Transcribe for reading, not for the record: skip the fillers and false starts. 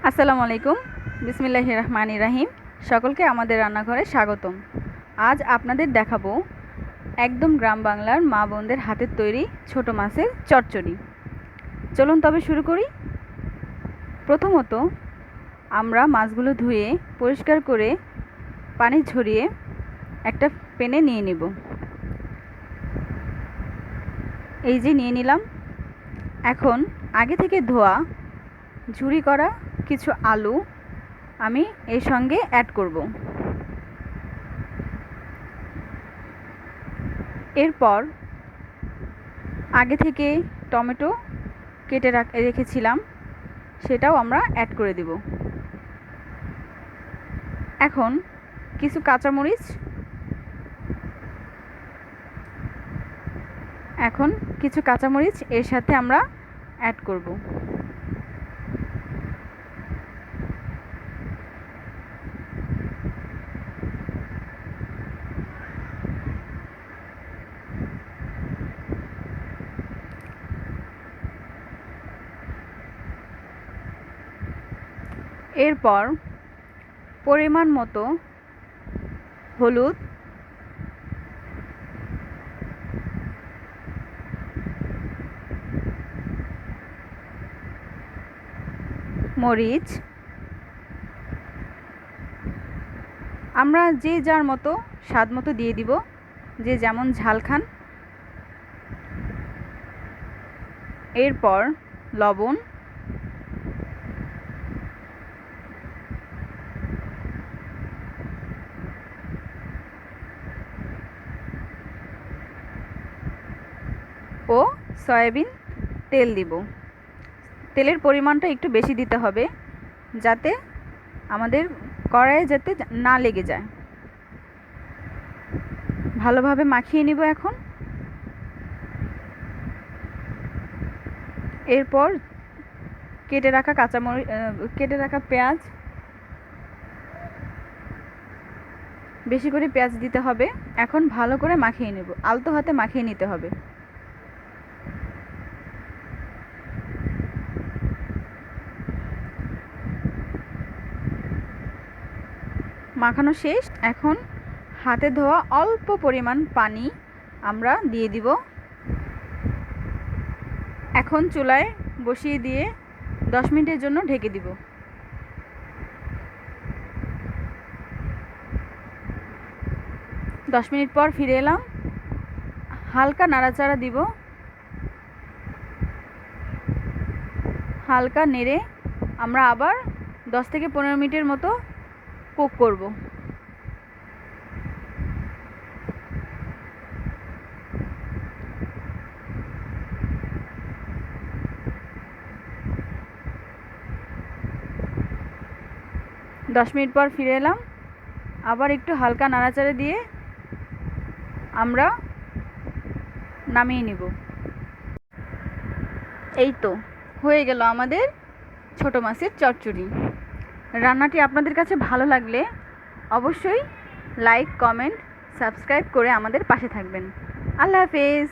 আসসালামু আলাইকুম। বিসমিল্লাহির রহমানির রহিম। সকলকে আমাদের রান্নাঘরে স্বাগতম। আজ আপনাদের দেখাবো একদম গ্রাম বাংলার মা বোনদের হাতের তৈরি ছোট মাছের চচ্চড়ি। চলুন তবে শুরু করি। প্রথমত আমরা মাছগুলো ধুয়ে পরিষ্কার করে পানি ঝরিয়ে একটা প্যানে নিয়ে নেব। এই যে নিয়ে নিলাম। এখন আগে থেকে ধোয়া ঝুরি করা কিছু আলু আমি এর সঙ্গে অ্যাড করব। এরপর আগে থেকে টমেটো কেটে রেখেছিলাম, সেটাও আমরা অ্যাড করে দেব। এখন কিছু কাঁচামরিচ এর সাথে আমরা অ্যাড করব। এরপর পরিমাণ মতো হলুদ, মরিচ, আমরা যে যার মতো স্বাদ মতো দিয়ে দিব, যে যেমন ঝাল খান। এরপর লবণ, ও সয়াবিন তেল দিব। তেলের পরিমাণটা একটু বেশি দিতে হবে, যাতে আমাদের কড়াইয়ে যাতে না লেগে যায়। ভালোভাবে মাখিয়ে নিব এখন। এরপর কেটে রাখা পেঁয়াজ, বেশি করে পেঁয়াজ দিতে হবে। এখন ভালো করে মাখিয়ে নেব, আলতো হাতে মাখিয়ে নিতে হবে। মাখানো শেষ। এখন হাতে ধোয়া অল্প পরিমাণ পানি আমরা দিয়ে দিব। এখন চুলায় বসিয়ে দিয়ে 10 মিনিটের জন্য ঢেকে দিব। 10 মিনিট পর ফিরে এলাম। হালকা নাড়াচাড়া দিব। হালকা নেড়ে আমরা আবার 10 থেকে 15 মিনিটের মতো কুক করব। দশ মিনিট পর ফিরে এলাম। আবার একটু হালকা নাড়াচাড়া দিয়ে আমরা নামিয়ে নিব। এই তো হয়ে গেল আমাদের ছোট মাছের চচ্চড়ি। রান্নাটি আপনাদের কাছে ভালো লাগলে অবশ্যই লাইক, কমেন্ট, সাবস্ক্রাইব করে আমাদের পাশে থাকবেন। আল্লাহ হাফেজ।